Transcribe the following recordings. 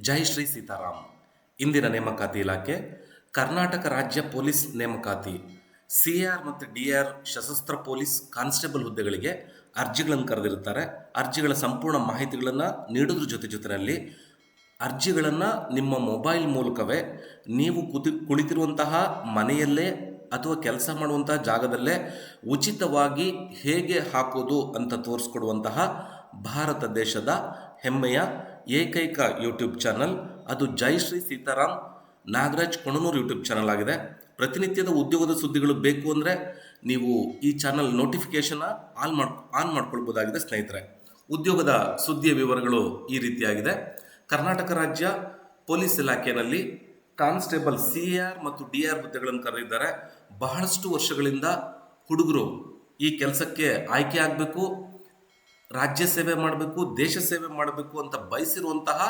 ಜೈ ಶ್ರೀ ಸೀತಾರಾಮ್. ಇಂದಿನ ನೇಮಕಾತಿ ಇಲಾಖೆ ಕರ್ನಾಟಕ ರಾಜ್ಯ ಪೊಲೀಸ್ ನೇಮಕಾತಿ CAR ಮತ್ತು DR ಸಶಸ್ತ್ರ ಪೊಲೀಸ್ ಕಾನ್ಸ್ಟೇಬಲ್ ಹುದ್ದೆಗಳಿಗೆ ಅರ್ಜಿಗಳನ್ನು ಕರೆದಿರುತ್ತಾರೆ. ಅರ್ಜಿಗಳ ಸಂಪೂರ್ಣ ಮಾಹಿತಿಗಳನ್ನು ನೀಡೋದ್ರ ಜೊತೆಯಲ್ಲಿ ಅರ್ಜಿಗಳನ್ನು ನಿಮ್ಮ ಮೊಬೈಲ್ ಮೂಲಕವೇ ನೀವು ಕುಳಿತಿರುವಂತಹ ಮನೆಯಲ್ಲೇ ಅಥವಾ ಕೆಲಸ ಮಾಡುವಂತಹ ಜಾಗದಲ್ಲೇ ಉಚಿತವಾಗಿ ಹೇಗೆ ಹಾಕೋದು ಅಂತ ತೋರಿಸ್ಕೊಡುವಂತಹ ಭಾರತ ದೇಶದ ಹೆಮ್ಮೆಯ ಏಕೈಕ ಯೂಟ್ಯೂಬ್ ಚಾನಲ್ ಅದು ಜೈ ಶ್ರೀ ಸೀತಾರಾಮ್ ನಾಗರಾಜ್ ಕೊಣನೂರು ಯೂಟ್ಯೂಬ್ ಚಾನಲ್ ಆಗಿದೆ. ಪ್ರತಿನಿತ್ಯದ ಉದ್ಯೋಗದ ಸುದ್ದಿಗಳು ಬೇಕು ಅಂದರೆ ನೀವು ಈ ಚಾನಲ್ ನೋಟಿಫಿಕೇಶನ್ ಆನ್ ಮಾಡ್ಕೊಳ್ಬೋದಾಗಿದೆ ಸ್ನೇಹಿತರೆ. ಉದ್ಯೋಗದ ಸುದ್ದಿಯ ವಿವರಗಳು ಈ ರೀತಿಯಾಗಿದೆ. ಕರ್ನಾಟಕ ರಾಜ್ಯ ಪೊಲೀಸ್ ಇಲಾಖೆಯಲ್ಲಿ ಕಾನ್ಸ್ಟೇಬಲ್ CAR ಮತ್ತು DR ಹುದ್ದೆಗಳನ್ನು ಕರೆದಿದ್ದಾರೆ. ಬಹಳಷ್ಟು ವರ್ಷಗಳಿಂದ ಹುಡುಗರು ಈ ಕೆಲಸಕ್ಕೆ ಆಯ್ಕೆ ಆಗಬೇಕು, ರಾಜ್ಯ ಸೇವೆ ಮಾಡಬೇಕು, ದೇಶ ಸೇವೆ ಮಾಡಬೇಕು ಅಂತ ಬಯಸಿರುವಂತಹ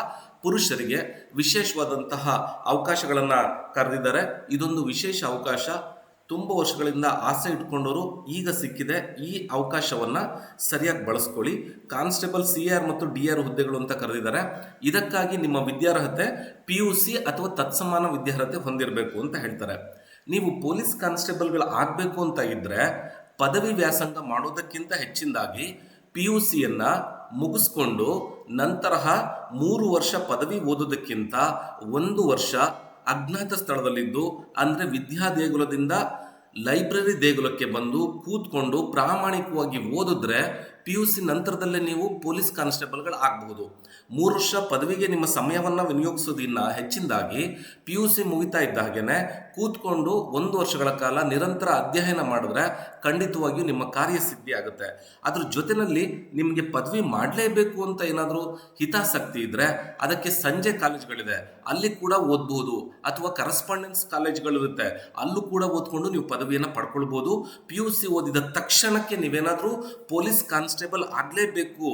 ಪುರುಷರಿಗೆ ವಿಶೇಷವಾದಂತಹ ಅವಕಾಶಗಳನ್ನು ಕರೆದಿದ್ದಾರೆ. ಇದೊಂದು ವಿಶೇಷ ಅವಕಾಶ. ತುಂಬ ವರ್ಷಗಳಿಂದ ಆಸೆ ಇಟ್ಕೊಂಡವರು ಈಗ ಸಿಕ್ಕಿದೆ. ಈ ಅವಕಾಶವನ್ನು ಸರಿಯಾಗಿ ಬಳಸ್ಕೊಳ್ಳಿ. ಕಾನ್ಸ್ಟೇಬಲ್ CAR ಮತ್ತು DR ಹುದ್ದೆಗಳು ಅಂತ ಕರೆದಿದ್ದಾರೆ. ಇದಕ್ಕಾಗಿ ನಿಮ್ಮ ವಿದ್ಯಾರ್ಹತೆ PUC ಅಥವಾ ತತ್ಸಮಾನ ವಿದ್ಯಾರ್ಹತೆ ಹೊಂದಿರಬೇಕು ಅಂತ ಹೇಳ್ತಾರೆ. ನೀವು ಪೊಲೀಸ್ ಕಾನ್ಸ್ಟೇಬಲ್ಗಳು ಆಗಬೇಕು ಅಂತ ಇದ್ದರೆ ಪದವಿ ವ್ಯಾಸಂಗ ಮಾಡೋದಕ್ಕಿಂತ ಹೆಚ್ಚಿನದಾಗಿ PUCಯನ್ನು ಮುಗಿಸ್ಕೊಂಡು ನಂತರ 3 ವರ್ಷ ಪದವಿ ಓದೋದಕ್ಕಿಂತ 1 ವರ್ಷ ಅಜ್ಞಾತ ಸ್ಥಳದಲ್ಲಿದ್ದು, ಅಂದರೆ ವಿದ್ಯಾ ದೇಗುಲದಿಂದ ಲೈಬ್ರರಿ ದೇಗುಲಕ್ಕೆ ಬಂದು ಕೂತ್ಕೊಂಡು ಪ್ರಾಮಾಣಿಕವಾಗಿ ಓದಿದ್ರೆ PUC ನಂತರದಲ್ಲೇ ನೀವು ಪೊಲೀಸ್ ಕಾನ್ಸ್ಟೇಬಲ್ಗಳು ಆಗಬಹುದು. 3 ವರ್ಷ ಪದವಿಗೆ ನಿಮ್ಮ ಸಮಯವನ್ನು ವಿನಿಯೋಗಿಸೋದಿನ್ನ ಹೆಚ್ಚಿನದಾಗಿ PUC ಮುಗಿತಾ ಇದ್ದ ಹಾಗೇನೆ ಕೂತ್ಕೊಂಡು 1 ವರ್ಷಗಳ ಕಾಲ ನಿರಂತರ ಅಧ್ಯಯನ ಮಾಡಿದ್ರೆ ಖಂಡಿತವಾಗಿಯೂ ನಿಮ್ಮ ಕಾರ್ಯಸಿದ್ಧಿ ಆಗುತ್ತೆ. ಅದ್ರ ಜೊತೆಯಲ್ಲಿ ನಿಮಗೆ ಪದವಿ ಮಾಡಲೇಬೇಕು ಅಂತ ಏನಾದರೂ ಹಿತಾಸಕ್ತಿ ಇದ್ದರೆ ಅದಕ್ಕೆ ಸಂಜೆ ಕಾಲೇಜ್ಗಳಿದೆ, ಅಲ್ಲಿ ಕೂಡ ಓದ್ಬೋದು. ಅಥವಾ ಕರೆಸ್ಪಾಂಡೆನ್ಸ್ ಕಾಲೇಜ್ಗಳಿರುತ್ತೆ, ಅಲ್ಲೂ ಕೂಡ ಓದ್ಕೊಂಡು ನೀವು ಪದವಿಯನ್ನು ಪಡ್ಕೊಳ್ಬೋದು. PUC ಓದಿದ ತಕ್ಷಣಕ್ಕೆ ನೀವೇನಾದರೂ ಪೊಲೀಸ್ ಕಾನ್ಸ್ಟೇಬಲ್ ಆಗಲೇಬೇಕು,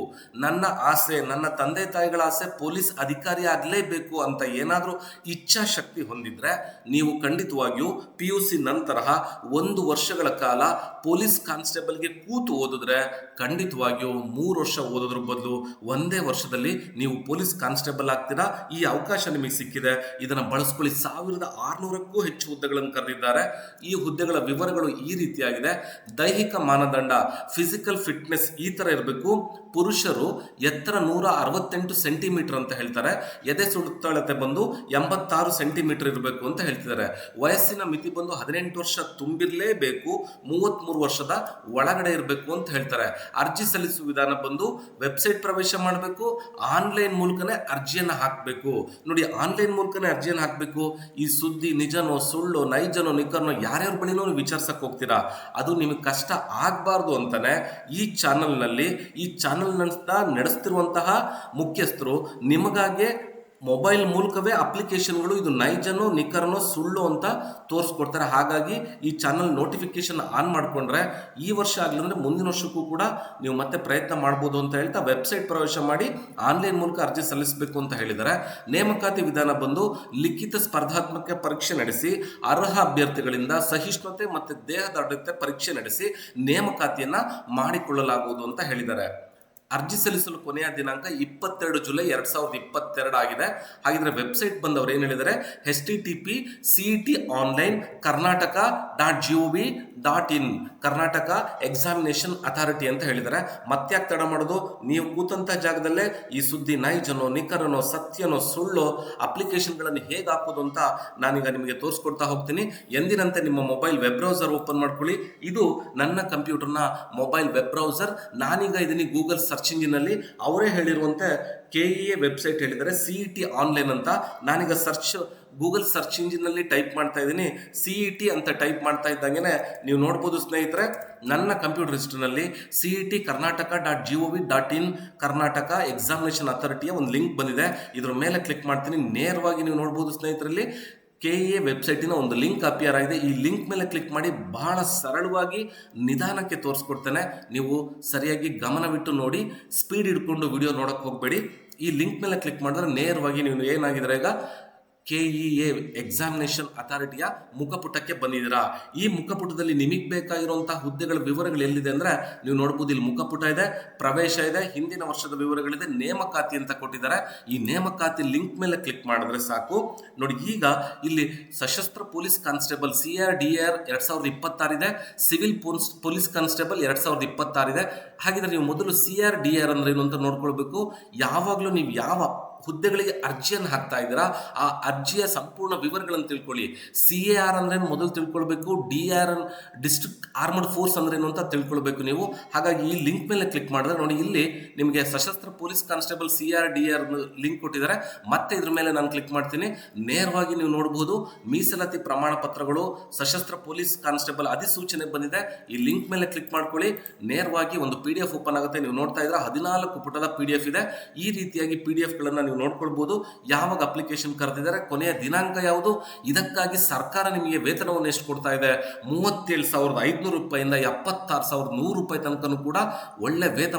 ನನ್ನ ಆಸೆ, ನನ್ನ ತಂದೆ ತಾಯಿಗಳ ಆಸೆ ಪೊಲೀಸ್ ಅಧಿಕಾರಿ ಆಗಲೇಬೇಕು ಅಂತ ಏನಾದರೂ ಇಚ್ಛಾಶಕ್ತಿ ಹೊಂದಿದ್ರೆ ನೀವು ಖಂಡಿತವಾಗಿಯೂ PUC ನಂತರ 1 ವರ್ಷಗಳ ಕಾಲ ಪೊಲೀಸ್ ಕಾನ್ಸ್ಟೇಬಲ್ಗೆ ಕೂತು ಓದಿದ್ರೆ ಖಂಡಿತವಾಗಿಯೂ 3 ವರ್ಷ ಓದೋದ್ರ ಬದಲು 1 ವರ್ಷದಲ್ಲಿ ನೀವು ಪೊಲೀಸ್ ಕಾನ್ಸ್ಟೇಬಲ್ ಆಗ್ತೀರಾ. ಈ ಅವಕಾಶ ನಿಮಗೆ ಸಿಕ್ಕಿದೆ, ಇದನ್ನು ಬಳಸ್ಕೊಳ್ಳಿ. 1600ಕ್ಕೂ ಹೆಚ್ಚು ಹುದ್ದೆಗಳನ್ನು ಕರೆದಿದ್ದಾರೆ. ಈ ಹುದ್ದೆಗಳ ವಿವರಗಳು ಈ ರೀತಿಯಾಗಿದೆ. ದೈಹಿಕ ಮಾನದಂಡ ಫಿಸಿಕಲ್ ಫಿಟ್ನೆಸ್ ಈ ಥರ ಇರಬೇಕು. ಪುರುಷರು ಎತ್ತರ 168 ಸೆಂಟಿಮೀಟರ್ ಅಂತ ಹೇಳ್ತಾರೆ. ಎದೆ ಸುತ್ತಳತೆ ಬಂದು 86 ಸೆಂಟಿಮೀಟರ್ ಇರಬೇಕು ಅಂತ ಹೇಳ್ತಿದ್ದಾರೆ. ವಯಸ್ಸಿನ ಮಿತಿ ಬಂದು 18 ವರ್ಷ ತುಂಬಿರಲೇಬೇಕು, 33 ವರ್ಷದ ಒಳಗಡೆ ಇರಬೇಕು ಅಂತ ಹೇಳ್ತಾರೆ. ಅರ್ಜಿ ಸಲ್ಲಿಸುವ ವಿಧಾನ ಬಂದು ವೆಬ್ಸೈಟ್ ಪ್ರವೇಶ ಮಾಡಬೇಕು, ಆನ್ಲೈನ್ ಮೂಲಕನೇ ಅರ್ಜಿಯನ್ನು ಹಾಕಬೇಕು. ನೋಡಿ, ಆನ್ಲೈನ್ ಮೂಲಕನೇ ಅರ್ಜಿಯನ್ನು ಹಾಕಬೇಕು. ಈ ಸುದ್ದಿ ನಿಜನೋ ಸುಳ್ಳು, ನೈಜನೋ ನಿಖರ್ನೋ ಯಾರ್ಯಾರ ಬಳಿನೋ ನೀವು ವಿಚಾರಿಸಕ್ಕೆ ಹೋಗ್ತೀರಾ, ಅದು ನಿಮಗೆ ಕಷ್ಟ ಆಗಬಾರ್ದು ಅಂತಾನೆ ಈ ಚಾನಲ್ನಲ್ಲಿ ನಡೆಸ್ತಿರುವಂತಹ ಮುಖ್ಯಸ್ಥರು ನಿಮಗಾಗೆ ಮೊಬೈಲ್ ಮೂಲಕವೇ ಅಪ್ಲಿಕೇಶನ್ಗಳು ಇದು ನೈಜನೋ ನಿಖರನೋ ಸುಳ್ಳು ಅಂತ ತೋರಿಸ್ಕೊಡ್ತಾರೆ. ಹಾಗಾಗಿ ಈ ಚಾನಲ್ ನೋಟಿಫಿಕೇಶನ್ ಆನ್ ಮಾಡಿಕೊಂಡ್ರೆ ಈ ವರ್ಷ ಆಗಲಿಲ್ಲ ಮುಂದಿನ ವರ್ಷಕ್ಕೂ ಕೂಡ ನೀವು ಮತ್ತೆ ಪ್ರಯತ್ನ ಮಾಡ್ಬೋದು ಅಂತ ಹೇಳ್ತಾ ವೆಬ್ಸೈಟ್ ಪ್ರವೇಶ ಮಾಡಿ ಆನ್ಲೈನ್ ಮೂಲಕ ಅರ್ಜಿ ಸಲ್ಲಿಸಬೇಕು ಅಂತ ಹೇಳಿದ್ದಾರೆ. ನೇಮಕಾತಿ ವಿಧಾನ ಬಂದು ಲಿಖಿತ ಸ್ಪರ್ಧಾತ್ಮಕ ಪರೀಕ್ಷೆ ನಡೆಸಿ ಅರ್ಹ ಅಭ್ಯರ್ಥಿಗಳಿಂದ ಸಹಿಷ್ಣುತೆ ಮತ್ತು ದೇಹದಾಢ್ಯತೆ ಪರೀಕ್ಷೆ ನಡೆಸಿ ನೇಮಕಾತಿಯನ್ನು ಮಾಡಿಕೊಳ್ಳಲಾಗುವುದು ಅಂತ ಹೇಳಿದ್ದಾರೆ. ಅರ್ಜಿ ಸಲ್ಲಿಸಲು ಕೊನೆಯ ದಿನಾಂಕ 22 ಜುಲೈ 2022 ಆಗಿದೆ. ಹಾಗಿದ್ರೆ ವೆಬ್ಸೈಟ್ ಬಂದವರು ಏನು ಹೇಳಿದ್ದಾರೆ, http://CET online karnataka.gov.in Karnataka examination authority ಅಂತ ಹೇಳಿದ್ದಾರೆ. ಮತ್ತ್ಯಾಕೆ ತಡ ಮಾಡೋದು, ನೀವು ಕೂತಂಥ ಜಾಗದಲ್ಲೇ ಈ ಸುದ್ದಿ ನೈಜನೋ ನಿಖರನೋ ಸತ್ಯನೋ ಸುಳ್ಳು ಅಪ್ಲಿಕೇಶನ್ಗಳನ್ನು ಹೇಗೆ ಹಾಕೋದು ಅಂತ ನಾನೀಗ ನಿಮಗೆ ತೋರಿಸ್ಕೊಡ್ತಾ ಹೋಗ್ತೀನಿ. ಎಂದಿನಂತೆ ನಿಮ್ಮ ಮೊಬೈಲ್ ವೆಬ್ ಬ್ರೌಸರ್ ಓಪನ್ ಮಾಡ್ಕೊಳ್ಳಿ. ಇದು ನನ್ನ ಕಂಪ್ಯೂಟರ್ನ ಮೊಬೈಲ್ ವೆಬ್ ಬ್ರೌಸರ್. ನಾನೀಗ ಇದೀನಿ ಗೂಗಲ್ ಸರ್ಚ್ ಇಂಜಿನಲ್ಲಿ. ಅವರೇ ಹೇಳಿರುವಂತೆ KEA ವೆಬ್ಸೈಟ್ ಹೇಳಿದ್ದಾರೆ CET ಆನ್ಲೈನ್ ಅಂತ. ನಾನೀಗ ಗೂಗಲ್ ಸರ್ಚ್ ಇಂಜಿನಲ್ಲಿ ಟೈಪ್ ಮಾಡ್ತಾ ಇದ್ದೀನಿ. CET ಅಂತ ಟೈಪ್ ಮಾಡ್ತಾ ಇದ್ದಂಗೆ ನೀವು ನೋಡ್ಬೋದು ಸ್ನೇಹಿತರೆ, ನನ್ನ ಕಂಪ್ಯೂಟರ್ ಹಿಸ್ಟ್ರಿನಲ್ಲಿ CET karnataka.gov.in ಕರ್ನಾಟಕ ಎಕ್ಸಾಮಿನೇಷನ್ ಅಥಾರಿಟಿಯ ಒಂದು ಲಿಂಕ್ ಬಂದಿದೆ. ಇದ್ರ ಮೇಲೆ ಕ್ಲಿಕ್ ಮಾಡ್ತೀನಿ. ನೇರವಾಗಿ ನೀವು ನೋಡ್ಬೋದು ಸ್ನೇಹಿತರಲ್ಲಿ KEA ವೆಬ್ಸೈಟಿನ ಒಂದು ಲಿಂಕ್ ಅಪಿಯರ್ ಆಗಿದೆ. ಈ ಲಿಂಕ್ ಮೇಲೆ ಕ್ಲಿಕ್ ಮಾಡಿ ಬಹಳ ಸರಳವಾಗಿ ನಿಧಾನಕ್ಕೆ ತೋರಿಸ್ಕೊಡ್ತೇನೆ. ನೀವು ಸರಿಯಾಗಿ ಗಮನವಿಟ್ಟು ನೋಡಿ, ಸ್ಪೀಡ್ ಹಿಡ್ಕೊಂಡು ವಿಡಿಯೋ ನೋಡೋಕ್ಕೆ ಹೋಗಬೇಡಿ. ಈ ಲಿಂಕ್ ಮೇಲೆ ಕ್ಲಿಕ್ ಮಾಡಿದ್ರೆ ನೇರವಾಗಿ ನೀವು ಏನಾಗಿದ್ರೆ ಈಗ KEA ಎಕ್ಸಾಮಿನೇಷನ್ ಅಥಾರಿಟಿಯ ಮುಖಪುಟಕ್ಕೆ ಬಂದಿದ್ದೀರಾ. ಈ ಮುಖಪುಟದಲ್ಲಿ ನಿಮಗೆ ಬೇಕಾಗಿರುವಂತಹ ಹುದ್ದೆಗಳ ವಿವರಗಳು ಎಲ್ಲಿದೆ ಅಂದ್ರೆ ನೀವು ನೋಡಬಹುದು. ಇಲ್ಲಿ ಮುಖಪುಟ ಇದೆ, ಪ್ರವೇಶ ಇದೆ, ಹಿಂದಿನ ವರ್ಷದ ವಿವರಗಳಿದೆ, ನೇಮಕಾತಿ ಅಂತ ಕೊಟ್ಟಿದ್ದಾರೆ. ಈ ನೇಮಕಾತಿ ಲಿಂಕ್ ಮೇಲೆ ಕ್ಲಿಕ್ ಮಾಡಿದ್ರೆ ಸಾಕು. ನೋಡಿ, ಈಗ ಇಲ್ಲಿ ಸಶಸ್ತ್ರ ಪೊಲೀಸ್ ಕಾನ್ಸ್ಟೇಬಲ್ CRDR 2026 ಇದೆ, ಸಿವಿಲ್ ಪೊಲೀಸ್ ಕಾನ್ಸ್ಟೇಬಲ್ 2026 ಇದೆ. ಹಾಗಿದ್ರೆ ನೀವು ಮೊದಲು CRDR ಅಂದ್ರೆ ಏನು ಅಂತ ನೋಡ್ಕೊಳ್ಬೇಕು. ಯಾವಾಗಲೂ ನೀವು ಯಾವ ಹುದ್ದೆಗಳಿಗೆ ಅರ್ಜಿಯನ್ನು ಹಾಕ್ತಾ ಇದ್ದೀರಾ ಆ ಅರ್ಜಿಯ ಸಂಪೂರ್ಣ ವಿವರಗಳನ್ನು ತಿಳ್ಕೊಳ್ಳಿ. CAR ಅಂದ್ರೆ ಮೊದಲು ತಿಳ್ಕೊಳ್ಬೇಕು, DR ಡಿಸ್ಟ್ರಿಕ್ಟ್ ಆರ್ಮಡ್ ಫೋರ್ಸ್ ಅಂದ್ರೆ ಏನು ಅಂತ ತಿಳ್ಕೊಳ್ಬೇಕು ನೀವು. ಹಾಗಾಗಿ ಈ ಲಿಂಕ್ ಮೇಲೆ ಕ್ಲಿಕ್ ಮಾಡಿದ್ರೆ ನೋಡಿ, ಇಲ್ಲಿ ನಿಮಗೆ ಸಶಸ್ತ್ರ ಪೊಲೀಸ್ ಕಾನ್ಸ್ಟೇಬಲ್ CRDR ಲಿಂಕ್ ಕೊಟ್ಟಿದ್ದಾರೆ. ಮತ್ತೆ ಇದ್ರ ಮೇಲೆ ನಾನು ಕ್ಲಿಕ್ ಮಾಡ್ತೀನಿ. ನೇರವಾಗಿ ನೀವು ನೋಡಬಹುದು ಮೀಸಲಾತಿ ಪ್ರಮಾಣ ಪತ್ರಗಳು, ಸಶಸ್ತ್ರ ಪೊಲೀಸ್ ಕಾನ್ಸ್ಟೇಬಲ್ ಅಧಿಸೂಚನೆ ಬಂದಿದೆ. ಈ ಲಿಂಕ್ ಮೇಲೆ ಕ್ಲಿಕ್ ಮಾಡ್ಕೊಳ್ಳಿ. ನೇರವಾಗಿ ಒಂದು PDF ಓಪನ್ ಆಗುತ್ತೆ. ನೀವು ನೋಡ್ತಾ ಇದ್ರೆ 14 ಪುಟದ PDF ಇದೆ. ಈ ರೀತಿಯಾಗಿ PDF ಗಳನ್ನ ನೀವು ನೋಡ್ಕೊಳ್ಬಹುದು. ಯಾವಾಗ ಅಪ್ಲಿಕೇಶನ್ ಕರೆದಿದ್ದಾರೆ, ಕೊನೆಯ ದಿನಾಂಕ ಯಾವುದು, ಇದಕ್ಕಾಗಿ ಸರ್ಕಾರ ನಿಮಗೆ ವೇತನವನ್ನು ಎಷ್ಟು ಕೊಡ್ತಾ ಇದೆ, 37,500 ರೂಪಾಯಿಂದ 76,100 ರೂಪಾಯಿ ತನಕನೂ ಕೂಡ ಒಳ್ಳೆ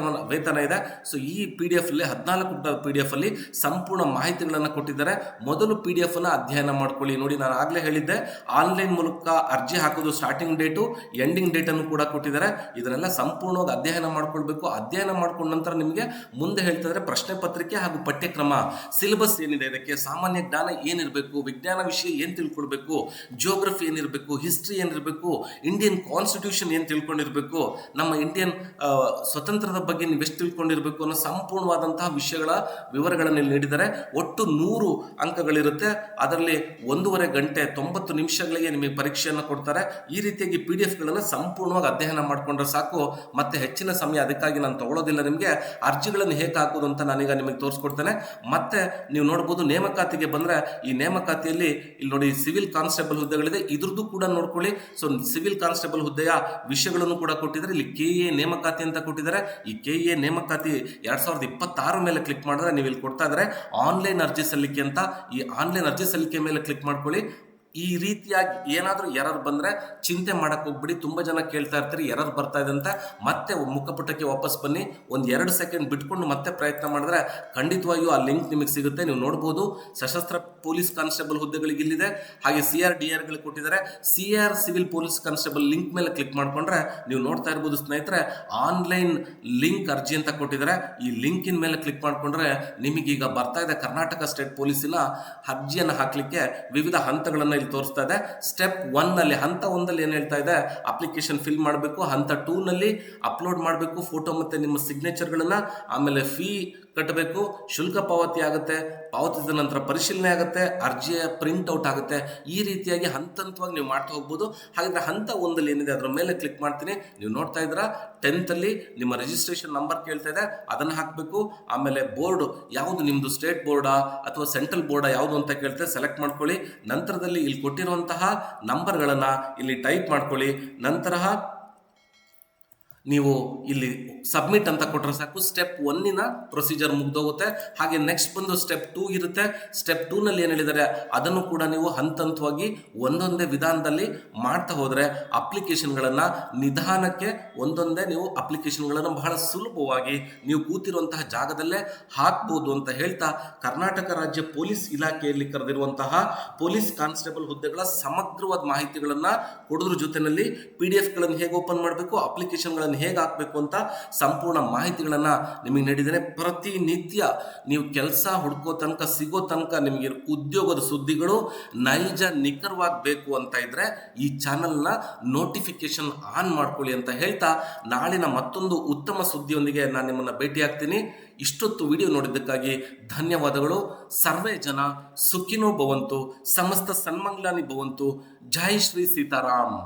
ವೇತನ ಇದೆ. ಸೊ ಈ PDF ಅಲ್ಲಿ 14 ಪುಟದ PDF ಅಲ್ಲಿ ಸಂಪೂರ್ಣ ಮಾಹಿತಿಗಳನ್ನು ಕೊಟ್ಟಿದ್ದಾರೆ. ಮೊದಲು PDF ಅನ್ನ ಅಧ್ಯಯನ ಮಾಡ್ಕೊಳ್ಳಿ. ನೋಡಿ, ನಾನು ಆಗ್ಲೇ ಹೇಳಿದ್ದೆ, ಆನ್ಲೈನ್ ಮೂಲಕ ಅರ್ಜಿ ಹಾಕೋದು ಸ್ಟಾರ್ಟಿಂಗ್ ಡೇಟು, ಎಂಡಿಂಗ್ ಡೇಟ್ ಅನ್ನು ಕೂಡ ಕೊಟ್ಟಿದ್ದಾರೆ. ಇದನ್ನೆಲ್ಲ ಸಂಪೂರ್ಣವಾಗಿ ಅಧ್ಯಯನ ಮಾಡ್ಕೊಳ್ಬೇಕು. ಅಧ್ಯಯನ ಮಾಡ್ಕೊಂಡ ನಂತರ ನಿಮಗೆ ಮುಂದೆ ಹೇಳ್ತಾ ಇದ್ದಾರೆ ಪ್ರಶ್ನೆ ಪತ್ರಿಕೆ ಹಾಗೂ ಪಠ್ಯಕ್ರಮ, ಸಿಲೆಬಸ್ ಏನಿದೆ, ಇದಕ್ಕೆ ಸಾಮಾನ್ಯ ಜ್ಞಾನ ಏನಿರಬೇಕು, ವಿಜ್ಞಾನ ವಿಷಯ ಏನ್ ತಿಳ್ಕೊಳ್ಬೇಕು, ಜಿಯೋಗ್ರಫಿ ಏನಿರಬೇಕು, ಹಿಸ್ಟ್ರಿ ಏನಿರಬೇಕು, ಇಂಡಿಯನ್ ಕಾನ್ಸ್ಟಿಟ್ಯೂಷನ್ ಏನ್ ತಿಳ್ಕೊಂಡಿರ್ಬೇಕು, ನಮ್ಮ ಇಂಡಿಯನ್ ಸ್ವತಂತ್ರದ ಬಗ್ಗೆ ನೀವು ಎಷ್ಟು ತಿಳ್ಕೊಂಡಿರ್ಬೇಕು ಅನ್ನೋ ಸಂಪೂರ್ಣವಾದಂತಹ ವಿಷಯಗಳ ವಿವರಗಳನ್ನು ಇಲ್ಲಿ ನೀಡಿದ್ದಾರೆ. ಒಟ್ಟು 100 ಅಂಕಗಳಿರುತ್ತೆ. ಅದರಲ್ಲಿ 1.5 ಗಂಟೆ 90 ನಿಮಿಷಗಳಿಗೆ ನಿಮಗೆ ಪರೀಕ್ಷೆಯನ್ನು ಕೊಡ್ತಾರೆ. ಈ ರೀತಿಯಾಗಿ PDF ಗಳನ್ನು ಸಂಪೂರ್ಣವಾಗಿ ಅಧ್ಯಯನ ಮಾಡಿಕೊಂಡ್ರೆ ಸಾಕು. ಮತ್ತೆ ಹೆಚ್ಚಿನ ಸಮಯ ಅದಕ್ಕಾಗಿ ನಾನು ತಗೊಳ್ಳೋದಿಲ್ಲ. ನಿಮಗೆ ಅರ್ಜಿಗಳನ್ನು ಹೇಗೆ ಹಾಕೋದು ಅಂತ ನಾನೀಗ ನಿಮಗೆ ತೋರಿಸ್ಕೊಡ್ತೇನೆ. ಮತ್ತೆ ನೀವು ನೋಡಬಹುದು ನೇಮಕಾತಿಗೆ ಬಂದ್ರೆ ಈ ನೇಮಕಾತಿಯಲ್ಲಿ ಇಲ್ಲಿ ನೋಡಿ ಸಿವಿಲ್ ಕಾನ್ಸ್ಟೇಬಲ್ ಹುದ್ದೆಗಳಿದೆ, ಇದ್ರದ್ದು ಕೂಡ ನೋಡ್ಕೊಳ್ಳಿ. ಸೊ ಸಿವಿಲ್ ಕಾನ್ಸ್ಟೇಬಲ್ ಹುದ್ದೆಯ ವಿಷಯಗಳನ್ನು ಕೂಡ ಕೊಟ್ಟಿದ್ದಾರೆ. ಇಲ್ಲಿ KEA ನೇಮಕಾತಿ ಅಂತ ಕೊಟ್ಟಿದ್ದಾರೆ. ಈ KEA ನೇಮಕಾತಿ 2026 ಮೇಲೆ ಕ್ಲಿಕ್ ಮಾಡಿದ್ರೆ ನೀವು ಇಲ್ಲಿ ಕೊಡ್ತಾ ಇದ್ದಾರೆ ಆನ್ಲೈನ್ ಅರ್ಜಿ ಸಲ್ಲಿಕೆ ಅಂತ. ಈ ಆನ್ಲೈನ್ ಅರ್ಜಿ ಸಲ್ಲಿಕೆ ಮೇಲೆ ಕ್ಲಿಕ್ ಮಾಡ್ಕೊಳ್ಳಿ. ಈ ರೀತಿಯಾಗಿ ಏನಾದರೂ ಎರರ್ ಬಂದರೆ ಚಿಂತೆ ಮಾಡಕ್ಕೆ ಹೋಗ್ಬಿಡಿ. ತುಂಬ ಜನ ಕೇಳ್ತಾ ಇರ್ತೀರಿ ಎರರ್ ಬರ್ತಾ ಇದೆ ಅಂತ. ಮತ್ತೆ ಮುಖಪುಟಕ್ಕೆ ವಾಪಸ್ ಬನ್ನಿ, 1-2 ಸೆಕೆಂಡ್ ಬಿಟ್ಕೊಂಡು ಮತ್ತೆ ಪ್ರಯತ್ನ ಮಾಡಿದ್ರೆ ಖಂಡಿತವಾಗಿಯೂ ಆ ಲಿಂಕ್ ನಿಮಗೆ ಸಿಗುತ್ತೆ. ನೀವು ನೋಡ್ಬೋದು ಸಶಸ್ತ್ರ ಪೊಲೀಸ್ ಕಾನ್ಸ್ಟೇಬಲ್ ಹುದ್ದೆಗಳಿಗೆ ಇಲ್ಲಿದೆ, ಹಾಗೆ CRDRಗಳು ಕೊಟ್ಟಿದ್ದಾರೆ. CR civil police constable link ಮೇಲೆ ಕ್ಲಿಕ್ ಮಾಡ್ಕೊಂಡ್ರೆ ನೀವು ನೋಡ್ತಾ ಇರ್ಬೋದು ಸ್ನೇಹಿತರೆ, ಆನ್ಲೈನ್ ಲಿಂಕ್ ಅರ್ಜಿ ಅಂತ ಕೊಟ್ಟಿದ್ದಾರೆ. ಈ ಲಿಂಕಿನ ಮೇಲೆ ಕ್ಲಿಕ್ ಮಾಡ್ಕೊಂಡ್ರೆ ನಿಮಗೀಗ ಬರ್ತಾ ಇದೆ ಕರ್ನಾಟಕ ಸ್ಟೇಟ್ ಪೊಲೀಸಿನ ಅರ್ಜಿಯನ್ನು ಹಾಕಲಿಕ್ಕೆ ವಿವಿಧ ಹಂತಗಳನ್ನು ತೋರಿಸ್ತಾ ಇದೆ. ಸ್ಟೆಪ್ 1 ನಲ್ಲಿ, ಹಂತ 1ಲ್ಲಿ ಏನ್ ಹೇಳ್ತಾ ಇದೆ, ಅಪ್ಲಿಕೇಶನ್ ಫಿಲ್ ಮಾಡಬೇಕು. ಹಂತ 2 ನಲ್ಲಿ ಅಪ್ಲೋಡ್ ಮಾಡಬೇಕು ಫೋಟೋ ಮತ್ತೆ ನಿಮ್ಮ ಸಿಗ್ನೇಚರ್ಗಳನ್ನ. ಆಮೇಲೆ ಫೀ ಕಟ್ಟಬೇಕು, ಶುಲ್ಕ ಪಾವತಿ ಆಗುತ್ತೆ, ಪಾವತಿಸಿದ ನಂತರ ಪರಿಶೀಲನೆ ಆಗುತ್ತೆ, ಅರ್ಜಿಯ ಪ್ರಿಂಟ್ ಔಟ್ ಆಗುತ್ತೆ. ಈ ರೀತಿಯಾಗಿ ಹಂತವಾಗಿ ನೀವು ಮಾಡ್ತಾ ಹೋಗ್ಬೋದು. ಹಾಗಾದ್ರೆ ಹಂತ 1ಲ್ಲಿ ಏನಿದೆ ಅದರ ಮೇಲೆ ಕ್ಲಿಕ್ ಮಾಡ್ತೀನಿ. ನೀವು ನೋಡ್ತಾ ಇದ್ದೀರಾ 10th ಅಲ್ಲಿ ನಿಮ್ಮ ರಿಜಿಸ್ಟ್ರೇಷನ್ ನಂಬರ್ ಕೇಳ್ತಾ ಇದೆ, ಅದನ್ನು ಹಾಕಬೇಕು. ಆಮೇಲೆ ಬೋರ್ಡ್ ಯಾವುದು, ನಿಮ್ದು ಸ್ಟೇಟ್ ಬೋರ್ಡಾ ಅಥವಾ ಸೆಂಟ್ರಲ್ ಬೋರ್ಡಾ ಯಾವುದು ಅಂತ ಕೇಳ್ತೇವೆ, ಸೆಲೆಕ್ಟ್ ಮಾಡ್ಕೊಳ್ಳಿ. ನಂತರದಲ್ಲಿ ಇಲ್ಲಿ ಕೊಟ್ಟಿರುವಂತಹ ನಂಬರ್ಗಳನ್ನು ಇಲ್ಲಿ ಟೈಪ್ ಮಾಡ್ಕೊಳ್ಳಿ. ನಂತರ ನೀವು ಇಲ್ಲಿ ಸಬ್ಮಿಟ್ ಅಂತ ಕೊಟ್ಟರೆ ಸಾಕು. ಸ್ಟೆಪ್ 1ನ ಪ್ರೊಸೀಜರ್ ಮುಗ್ದೋಗುತ್ತೆ. ಹಾಗೆ ನೆಕ್ಸ್ಟ್ ಬಂದು ಸ್ಟೆಪ್ 2 ಇರುತ್ತೆ. ಸ್ಟೆಪ್ 2 ನಲ್ಲಿ ಏನು ಹೇಳಿದ್ದಾರೆ ಅದನ್ನು ಕೂಡ ನೀವು ಹಂತವಾಗಿ ಒಂದೊಂದೇ ವಿಧಾನದಲ್ಲಿ ಮಾಡ್ತಾ ಹೋದರೆ ಅಪ್ಲಿಕೇಶನ್ಗಳನ್ನು ನಿಧಾನಕ್ಕೆ ಒಂದೊಂದೇ ನೀವು ಅಪ್ಲಿಕೇಶನ್ಗಳನ್ನು ಬಹಳ ಸುಲಭವಾಗಿ ನೀವು ಕೂತಿರುವಂತಹ ಜಾಗದಲ್ಲೇ ಹಾಕ್ಬೋದು ಅಂತ ಹೇಳ್ತಾ, ಕರ್ನಾಟಕ ರಾಜ್ಯ ಪೊಲೀಸ್ ಇಲಾಖೆಯಲ್ಲಿ ಕರೆದಿರುವಂತಹ ಪೊಲೀಸ್ ಕಾನ್ಸ್ಟೇಬಲ್ ಹುದ್ದೆಗಳ ಸಮಗ್ರವಾದ ಮಾಹಿತಿಗಳನ್ನು ಕೊಡೋದ್ರ ಜೊತೆಯಲ್ಲಿ PDF ಹೇಗೆ ಓಪನ್ ಮಾಡಬೇಕು, ಅಪ್ಲಿಕೇಶನ್ಗಳನ್ನು ಹೇಗೆ ಹಾಕಬೇಕು ಅಂತ ಸಂಪೂರ್ಣ ಮಾಹಿತಿಗಳನ್ನು ನಿಮಗೆ ನೀಡಿದ್ದೇನೆ. ಪ್ರತಿನಿತ್ಯ ನೀವು ಕೆಲಸ ಹುಡುಕೋ ತನಕ, ಸಿಗೋ ತನಕ ನಿಮಗೆ ಉದ್ಯೋಗದ ಸುದ್ದಿಗಳು ನೈಜ ನಿಖರವಾಗಿ ಬೇಕು ಅಂತ ಇದ್ರೆ ಈ ಚಾನಲ್ನ ನೋಟಿಫಿಕೇಶನ್ ಆನ್ ಮಾಡ್ಕೊಳ್ಳಿ ಅಂತ ಹೇಳ್ತಾ, ನಾಳಿನ ಮತ್ತೊಂದು ಉತ್ತಮ ಸುದ್ದಿಯೊಂದಿಗೆ ನಾನು ನಿಮ್ಮನ್ನು ಭೇಟಿ ಆಗ್ತೀನಿ. ಇಷ್ಟೊತ್ತು ವಿಡಿಯೋ ನೋಡಿದ್ದಕ್ಕಾಗಿ ಧನ್ಯವಾದಗಳು. ಸರ್ವೇ ಜನ ಸುಖಿನೋ ಭವಂತು, ಸಮಸ್ತ ಸನ್ಮಂಗಲಾನಿ ಭವಂತು. ಜೈ ಶ್ರೀ ಸೀತಾರಾಮ್.